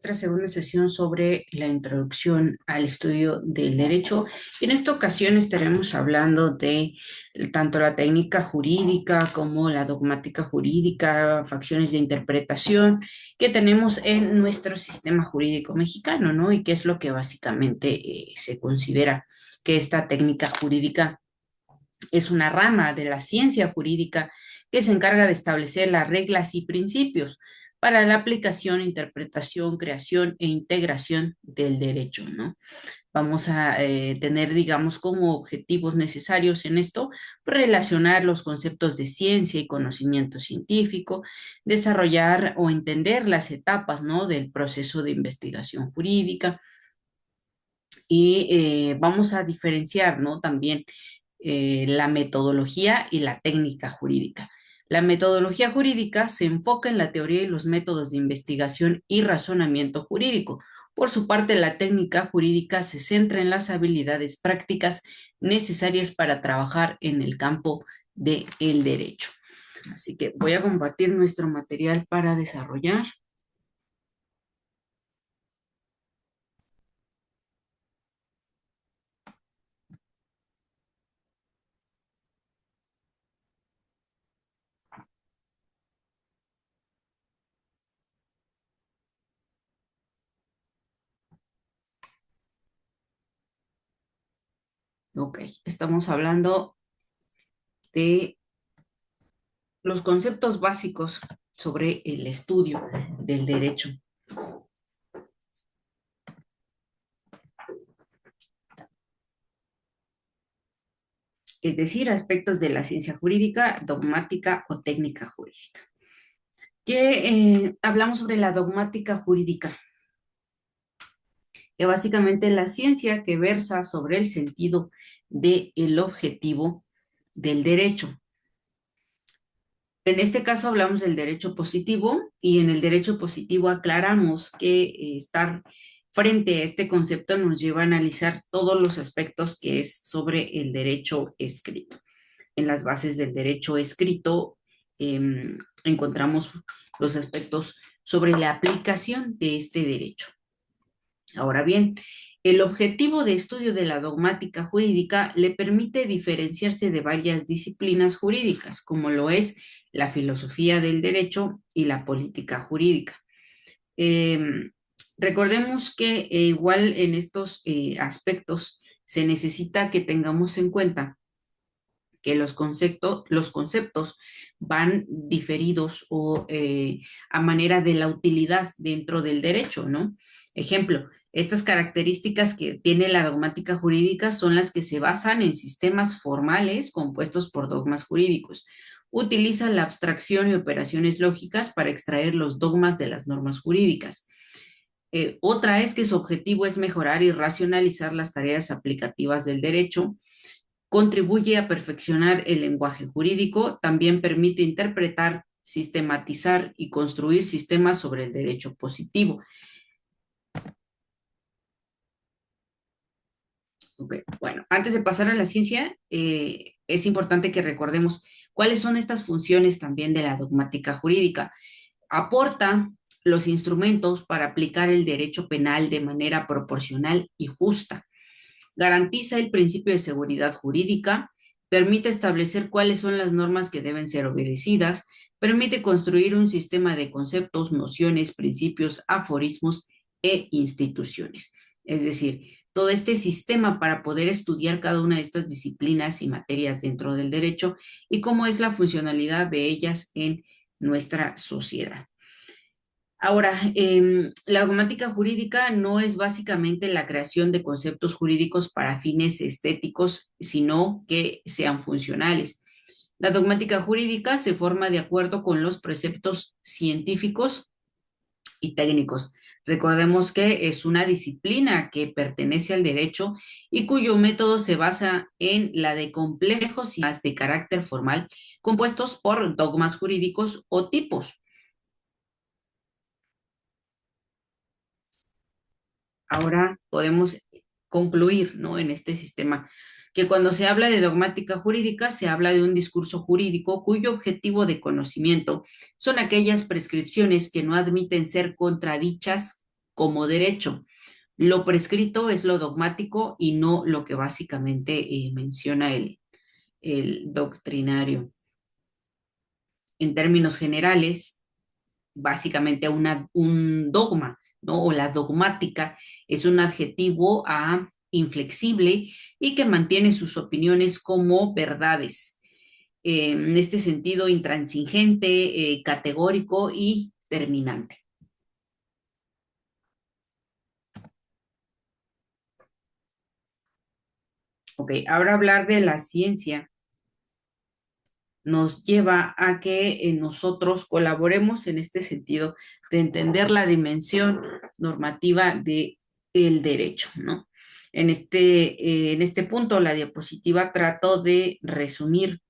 nuestra segunda sesión sobre la introducción al estudio del derecho. En esta ocasión estaremos hablando de tanto la técnica jurídica como la dogmática jurídica, facciones de interpretación que tenemos en nuestro sistema jurídico mexicano, ¿no? Y qué es lo que básicamente se considera que esta técnica jurídica es una rama de la ciencia jurídica que se encarga de establecer las reglas y principios para la aplicación, interpretación, creación e integración del derecho, ¿no? Vamos a tener, digamos, como objetivos necesarios en esto, relacionar los conceptos de ciencia y conocimiento científico, desarrollar o entender las etapas, ¿no?, del proceso de investigación jurídica y vamos a diferenciar, ¿no?, también la metodología y la técnica jurídica. La metodología jurídica se enfoca en la teoría y los métodos de investigación y razonamiento jurídico. Por su parte, la técnica jurídica se centra en las habilidades prácticas necesarias para trabajar en el campo del derecho. Así que voy a compartir nuestro material para desarrollar. Ok, estamos hablando de los conceptos básicos sobre el estudio del derecho. Es decir, aspectos de la ciencia jurídica, dogmática o técnica jurídica. Hablamos sobre la dogmática jurídica, que básicamente es la ciencia que versa sobre el sentido del objetivo del derecho. En este caso hablamos del derecho positivo y en el derecho positivo aclaramos que estar frente a este concepto nos lleva a analizar todos los aspectos que es sobre el derecho escrito. En las bases del derecho escrito encontramos los aspectos sobre la aplicación de este derecho. Ahora bien, el objetivo de estudio de la dogmática jurídica le permite diferenciarse de varias disciplinas jurídicas, como lo es la filosofía del derecho y la política jurídica. Eh, Recordemos que igual en estos aspectos se necesita que tengamos en cuenta que los conceptos van diferidos o a manera de la utilidad dentro del derecho, ¿no? Ejemplo, estas características que tiene la dogmática jurídica son las que se basan en sistemas formales compuestos por dogmas jurídicos. Utiliza la abstracción y operaciones lógicas para extraer los dogmas de las normas jurídicas. Otra es que su objetivo es mejorar y racionalizar las tareas aplicativas del derecho, contribuye a perfeccionar el lenguaje jurídico, también permite interpretar, sistematizar y construir sistemas sobre el derecho positivo. Okay. Bueno, antes de pasar a la ciencia, es importante que recordemos cuáles son estas funciones también de la dogmática jurídica. Aporta los instrumentos para aplicar el derecho penal de manera proporcional y justa. Garantiza el principio de seguridad jurídica, permite establecer cuáles son las normas que deben ser obedecidas, permite construir un sistema de conceptos, nociones, principios, aforismos e instituciones. Es decir, todo este sistema para poder estudiar cada una de estas disciplinas y materias dentro del derecho y cómo es la funcionalidad de ellas en nuestra sociedad. Ahora, la dogmática jurídica no es básicamente la creación de conceptos jurídicos para fines estéticos, sino que sean funcionales. La dogmática jurídica se forma de acuerdo con los preceptos científicos y técnicos. Recordemos que es una disciplina que pertenece al derecho y cuyo método se basa en la de complejos sistemas de carácter formal compuestos por dogmas jurídicos o tipos. Ahora podemos concluir, ¿no?, en este sistema, que cuando se habla de dogmática jurídica, se habla de un discurso jurídico cuyo objetivo de conocimiento son aquellas prescripciones que no admiten ser contradichas como derecho. Lo prescrito es lo dogmático y no lo que básicamente menciona el doctrinario. En términos generales, básicamente un dogma, ¿no? O la dogmática es un adjetivo a inflexible y que mantiene sus opiniones como verdades. En este sentido, intransigente, categórico y terminante. Ok, ahora hablar de la ciencia nos lleva a que nosotros colaboremos en este sentido de entender la dimensión normativa de el derecho, ¿no? En este punto, la diapositiva trató de resumir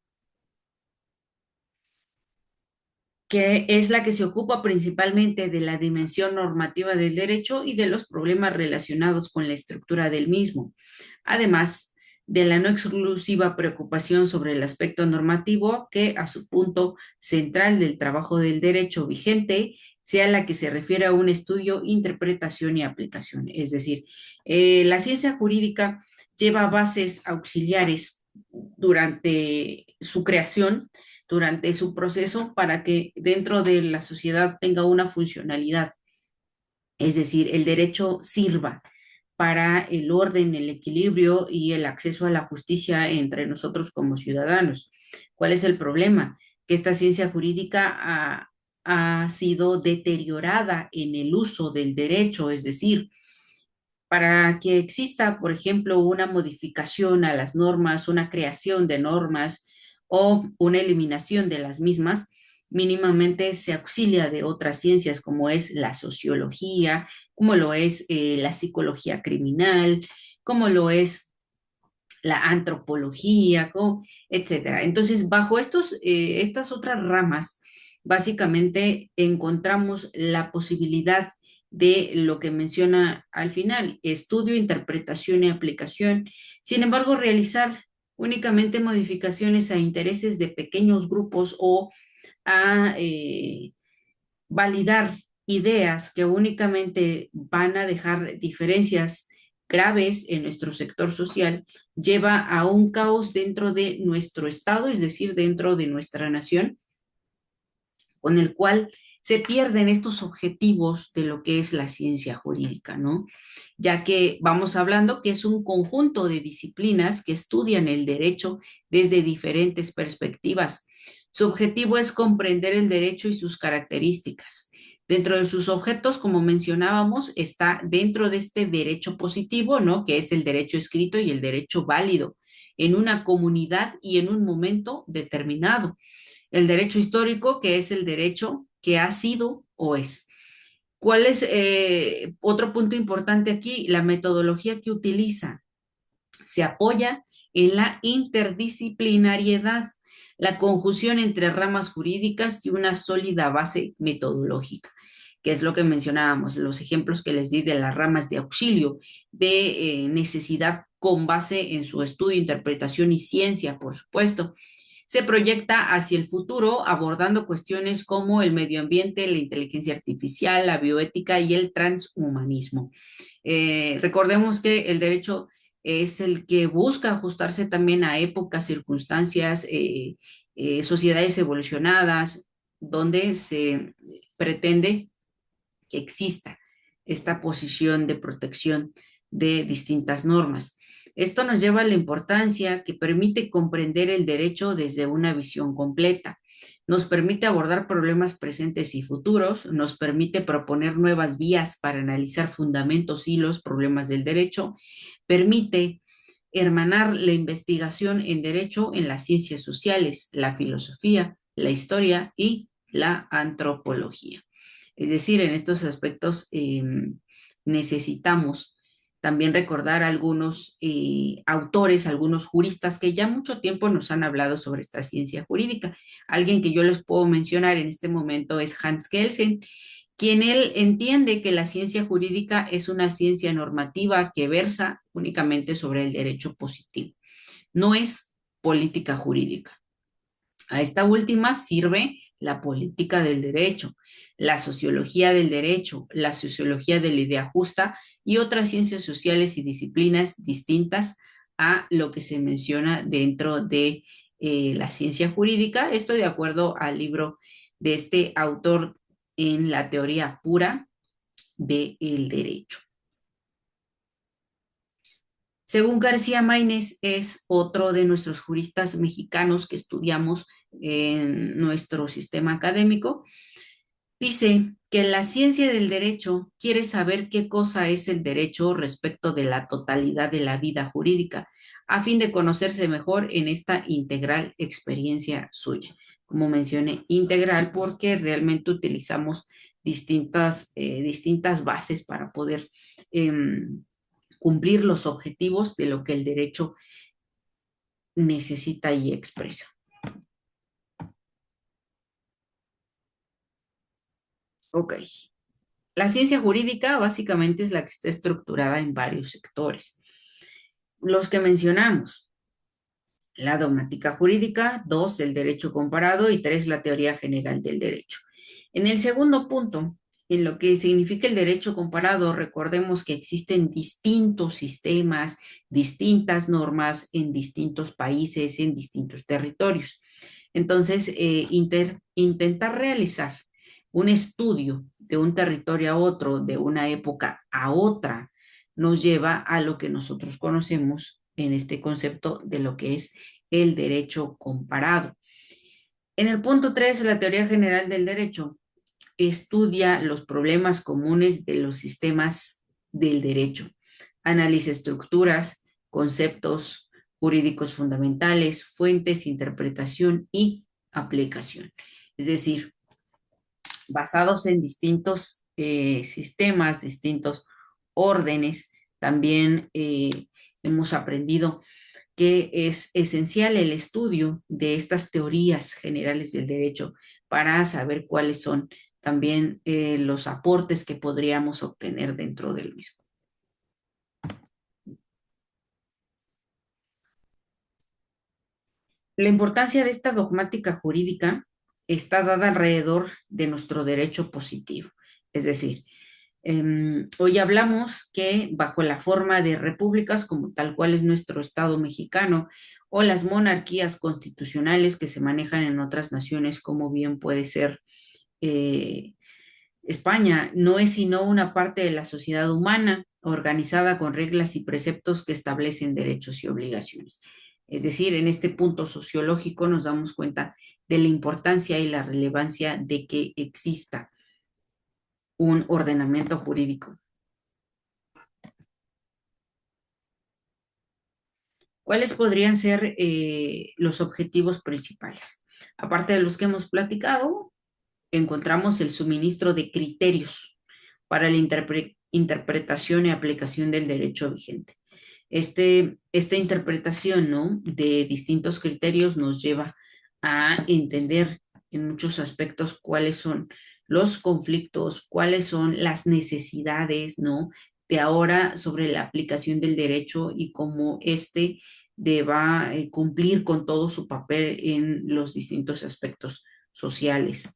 que es la que se ocupa principalmente de la dimensión normativa del derecho y de los problemas relacionados con la estructura del mismo, además de la no exclusiva preocupación sobre el aspecto normativo que a su punto central del trabajo del derecho vigente sea la que se refiere a un estudio, interpretación y aplicación. Es decir, la ciencia jurídica lleva bases auxiliares durante su creación, durante su proceso, para que dentro de la sociedad tenga una funcionalidad. Es decir, el derecho sirva para el orden, el equilibrio y el acceso a la justicia entre nosotros como ciudadanos. ¿Cuál es el problema? Que esta ciencia jurídica ha sido deteriorada en el uso del derecho, es decir, para que exista, por ejemplo, una modificación a las normas, una creación de normas o una eliminación de las mismas, mínimamente se auxilia de otras ciencias como es la sociología, como lo es la psicología criminal, como lo es la antropología, etcétera. Entonces, bajo estas otras ramas, básicamente encontramos la posibilidad de lo que menciona al final, estudio, interpretación y aplicación. Sin embargo, realizar únicamente modificaciones a intereses de pequeños grupos o a validar ideas que únicamente van a dejar diferencias graves en nuestro sector social, lleva a un caos dentro de nuestro Estado, es decir, dentro de nuestra nación, con el cual se pierden estos objetivos de lo que es la ciencia jurídica, ¿no? Ya que vamos hablando que es un conjunto de disciplinas que estudian el derecho desde diferentes perspectivas. Su objetivo es comprender el derecho y sus características. Dentro de sus objetos, como mencionábamos, está dentro de este derecho positivo, ¿no? Que es el derecho escrito y el derecho válido en una comunidad y en un momento determinado. El derecho histórico, que es el derecho que ha sido o es. ¿Cuál es otro punto importante aquí? La metodología que utiliza se apoya en la interdisciplinariedad, la conjunción entre ramas jurídicas y una sólida base metodológica, que es lo que mencionábamos, los ejemplos que les di de las ramas de auxilio, de necesidad con base en su estudio, interpretación y ciencia, por supuesto. Se proyecta hacia el futuro abordando cuestiones como el medio ambiente, la inteligencia artificial, la bioética y el transhumanismo. Recordemos que el derecho es el que busca ajustarse también a épocas, circunstancias, sociedades evolucionadas, donde se pretende que exista esta posición de protección de distintas normas. Esto nos lleva a la importancia que permite comprender el derecho desde una visión completa. Nos permite abordar problemas presentes y futuros, nos permite proponer nuevas vías para analizar fundamentos y los problemas del derecho, permite hermanar la investigación en derecho en las ciencias sociales, la filosofía, la historia y la antropología. Es decir, en estos aspectos necesitamos también recordar algunos autores, algunos juristas que ya mucho tiempo nos han hablado sobre esta ciencia jurídica. Alguien que yo les puedo mencionar en este momento es Hans Kelsen, quien él entiende que la ciencia jurídica es una ciencia normativa que versa únicamente sobre el derecho positivo. No es política jurídica. A esta última sirve la política del derecho, la sociología del derecho, la sociología de la idea justa y otras ciencias sociales y disciplinas distintas a lo que se menciona dentro de la ciencia jurídica. Esto de acuerdo al libro de este autor en la teoría pura del derecho. Según García Maínez, es otro de nuestros juristas mexicanos que estudiamos en nuestro sistema académico. Dice que la ciencia del derecho quiere saber qué cosa es el derecho respecto de la totalidad de la vida jurídica, a fin de conocerse mejor en esta integral experiencia suya. Como mencioné, integral porque realmente utilizamos distintas bases para poder cumplir los objetivos de lo que el derecho necesita y expresa. Ok. La ciencia jurídica básicamente es la que está estructurada en varios sectores. Los que mencionamos, la dogmática jurídica, dos, el derecho comparado y tres, la teoría general del derecho. En el segundo punto, en lo que significa el derecho comparado, recordemos que existen distintos sistemas, distintas normas en distintos países, en distintos territorios. Entonces, intentar realizar un estudio de un territorio a otro, de una época a otra, nos lleva a lo que nosotros conocemos en este concepto de lo que es el derecho comparado. En el punto 3, la teoría general del derecho estudia los problemas comunes de los sistemas del derecho, analiza estructuras, conceptos jurídicos fundamentales, fuentes, interpretación y aplicación. Es decir, basados en distintos sistemas, distintos órdenes, también hemos aprendido que es esencial el estudio de estas teorías generales del derecho para saber cuáles son también los aportes que podríamos obtener dentro del mismo. La importancia de esta dogmática jurídica está dada alrededor de nuestro derecho positivo, es decir, hoy hablamos que bajo la forma de repúblicas, como tal cual es nuestro Estado mexicano, o las monarquías constitucionales que se manejan en otras naciones, como bien puede ser eh, España, no es sino una parte de la sociedad humana organizada con reglas y preceptos que establecen derechos y obligaciones. Es decir, en este punto sociológico nos damos cuenta de la importancia y la relevancia de que exista un ordenamiento jurídico. ¿Cuáles podrían ser los objetivos principales? Aparte de los que hemos platicado, encontramos el suministro de criterios para la interpretación y aplicación del derecho vigente. Esta interpretación, ¿no?, de distintos criterios nos lleva a entender en muchos aspectos cuáles son los conflictos, cuáles son las necesidades, ¿no?, de ahora sobre la aplicación del derecho y cómo deba cumplir con todo su papel en los distintos aspectos sociales.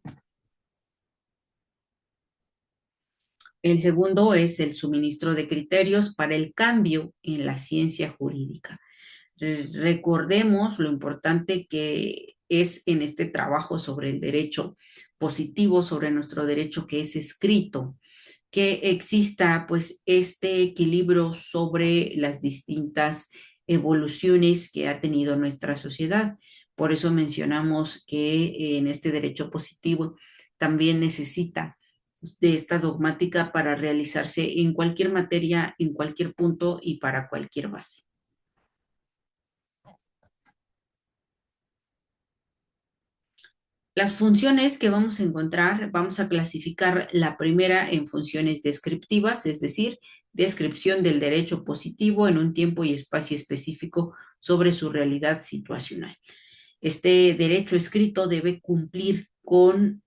El segundo es el suministro de criterios para el cambio en la ciencia jurídica. Recordemos lo importante que es en este trabajo sobre el derecho positivo, sobre nuestro derecho que es escrito, que exista pues este equilibrio sobre las distintas evoluciones que ha tenido nuestra sociedad. Por eso mencionamos que en este derecho positivo también necesita de esta dogmática para realizarse en cualquier materia, en cualquier punto y para cualquier base. Las funciones que vamos a encontrar, vamos a clasificar la primera en funciones descriptivas, es decir, descripción del derecho positivo en un tiempo y espacio específico sobre su realidad situacional. Este derecho escrito debe cumplir con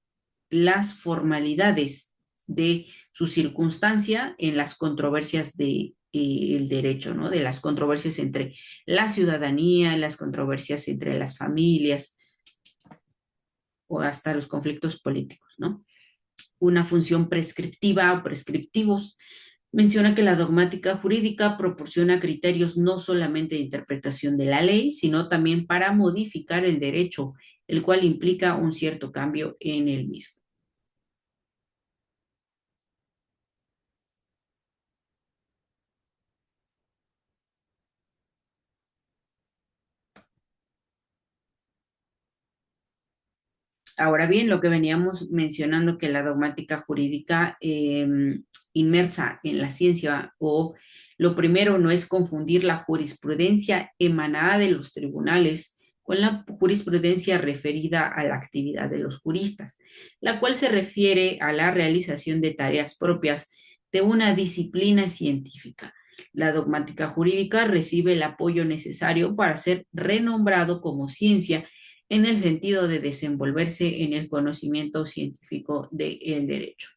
las formalidades de su circunstancia en las controversias de el derecho, ¿no? De las controversias entre la ciudadanía, las controversias entre las familias, o hasta los conflictos políticos, ¿no? Una función prescriptiva o prescriptivos. Menciona que la dogmática jurídica proporciona criterios no solamente de interpretación de la ley, sino también para modificar el derecho, el cual implica un cierto cambio en el mismo. Ahora bien, lo que veníamos mencionando, que la dogmática jurídica inmersa en la ciencia, o lo primero no es confundir la jurisprudencia emanada de los tribunales con la jurisprudencia referida a la actividad de los juristas, la cual se refiere a la realización de tareas propias de una disciplina científica. La dogmática jurídica recibe el apoyo necesario para ser renombrado como ciencia en el sentido de desenvolverse en el conocimiento científico del derecho.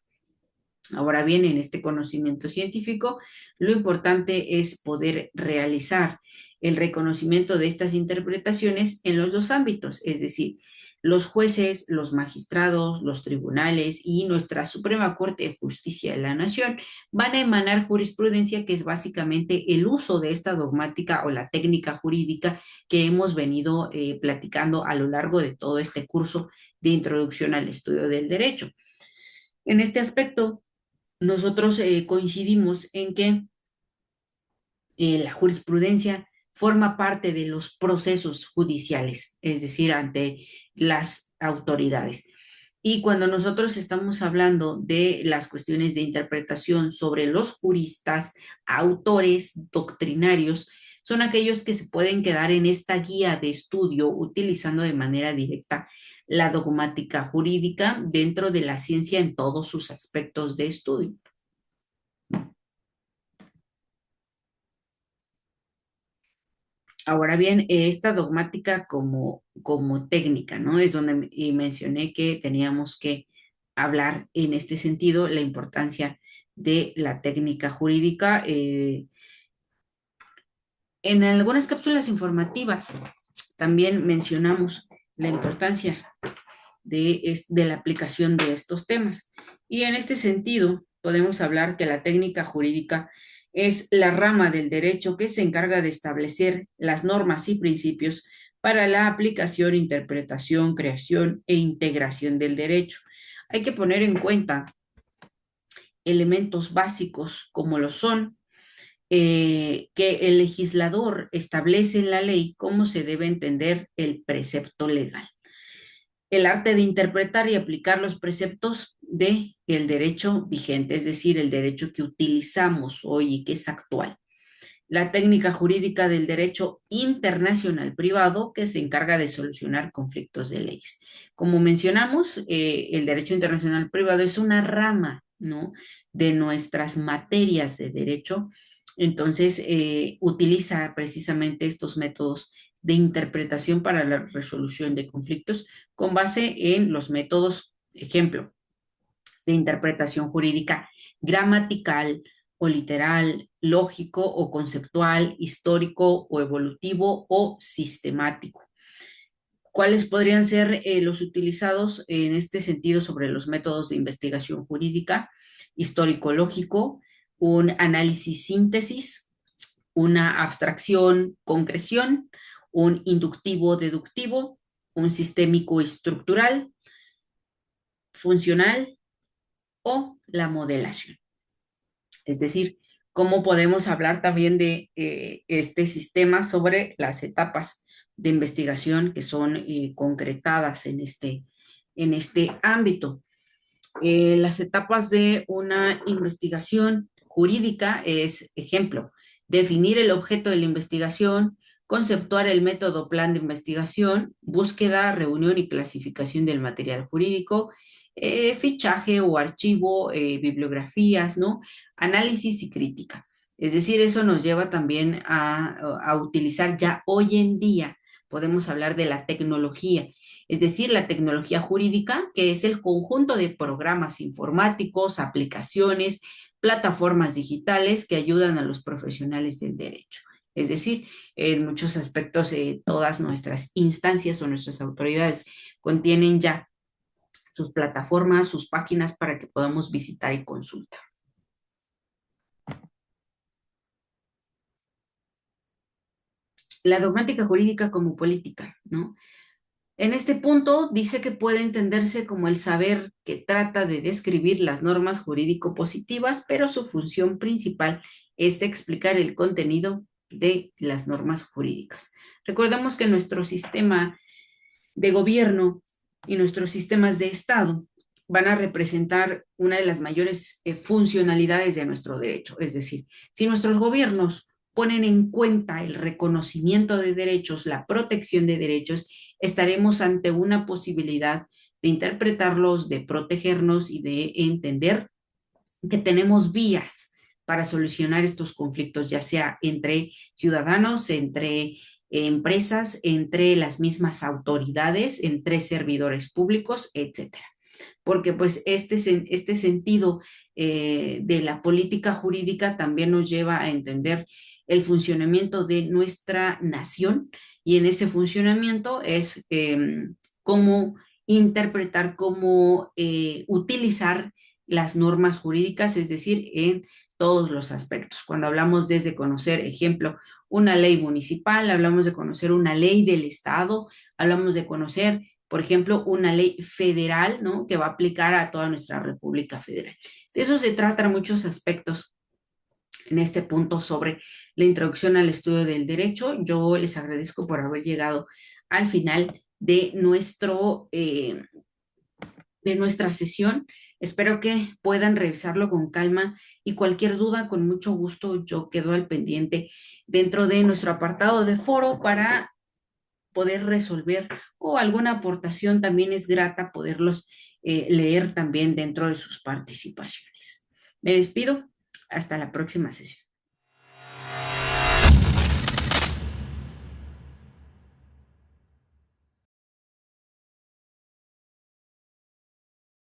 Ahora bien, en este conocimiento científico, lo importante es poder realizar el reconocimiento de estas interpretaciones en los dos ámbitos, es decir, los jueces, los magistrados, los tribunales y nuestra Suprema Corte de Justicia de la Nación van a emanar jurisprudencia, que es básicamente el uso de esta dogmática o la técnica jurídica que hemos venido platicando a lo largo de todo este curso de introducción al estudio del derecho. En este aspecto, nosotros coincidimos en que la jurisprudencia forma parte de los procesos judiciales, es decir, ante las autoridades. Y cuando nosotros estamos hablando de las cuestiones de interpretación sobre los juristas, autores doctrinarios, son aquellos que se pueden quedar en esta guía de estudio utilizando de manera directa la dogmática jurídica dentro de la ciencia en todos sus aspectos de estudio. Ahora bien, esta dogmática como técnica, ¿no? Es donde mencioné que teníamos que hablar en este sentido la importancia de la técnica jurídica. En algunas cápsulas informativas también mencionamos la importancia de la aplicación de estos temas. Y en este sentido, podemos hablar que la técnica jurídica es la rama del derecho que se encarga de establecer las normas y principios para la aplicación, interpretación, creación e integración del derecho. Hay que poner en cuenta elementos básicos como lo son que el legislador establece en la ley cómo se debe entender el precepto legal, el arte de interpretar y aplicar los preceptos de el derecho vigente, es decir, el derecho que utilizamos hoy y que es actual. La técnica jurídica del derecho internacional privado, que se encarga de solucionar conflictos de leyes. Como mencionamos, el derecho internacional privado es una rama, ¿no?, de nuestras materias de derecho. Entonces, utiliza precisamente estos métodos de interpretación para la resolución de conflictos con base en los métodos, ejemplo, de interpretación jurídica gramatical o literal, lógico o conceptual, histórico o evolutivo o sistemático. ¿Cuáles podrían ser los utilizados en este sentido sobre los métodos de investigación jurídica? Histórico-lógico, un análisis-síntesis, una abstracción-concreción, un inductivo-deductivo, un sistémico-estructural, funcional o la modelación. Es decir, cómo podemos hablar también de este sistema sobre las etapas de investigación que son concretadas en este ámbito. Las etapas de una investigación jurídica es, ejemplo, definir el objeto de la investigación, conceptuar el método plan de investigación, búsqueda, reunión y clasificación del material jurídico, fichaje o archivo, bibliografías, ¿no? Análisis y crítica. Es decir, eso nos lleva también a utilizar ya hoy en día, podemos hablar de la tecnología, es decir, la tecnología jurídica, que es el conjunto de programas informáticos, aplicaciones, plataformas digitales que ayudan a los profesionales del derecho. Es decir, en muchos aspectos, todas nuestras instancias o nuestras autoridades contienen ya sus plataformas, sus páginas para que podamos visitar y consultar. La dogmática jurídica como política, ¿no? En este punto dice que puede entenderse como el saber que trata de describir las normas jurídico-positivas, pero su función principal es explicar el contenido de las normas jurídicas. Recordemos que nuestro sistema de gobierno y nuestros sistemas de Estado van a representar una de las mayores funcionalidades de nuestro derecho. Es decir, si nuestros gobiernos ponen en cuenta el reconocimiento de derechos, la protección de derechos, estaremos ante una posibilidad de interpretarlos, de protegernos y de entender que tenemos vías para solucionar estos conflictos, ya sea entre ciudadanos, entre empresas, entre las mismas autoridades, entre servidores públicos, etcétera. Porque pues este sentido de la política jurídica también nos lleva a entender el funcionamiento de nuestra nación y en ese funcionamiento es cómo interpretar, cómo utilizar las normas jurídicas, es decir, en todos los aspectos. Cuando hablamos desde conocer, ejemplo, una ley municipal, hablamos de conocer una ley del Estado, hablamos de conocer, por ejemplo, una ley federal, ¿no? Que va a aplicar a toda nuestra República Federal. De eso se tratan muchos aspectos en este punto sobre la introducción al estudio del derecho. Yo les agradezco por haber llegado al final de nuestra sesión. Espero que puedan revisarlo con calma y cualquier duda, con mucho gusto, yo quedo al pendiente dentro de nuestro apartado de foro para poder resolver o alguna aportación también es grata poderlos leer también dentro de sus participaciones. Me despido. Hasta la próxima sesión.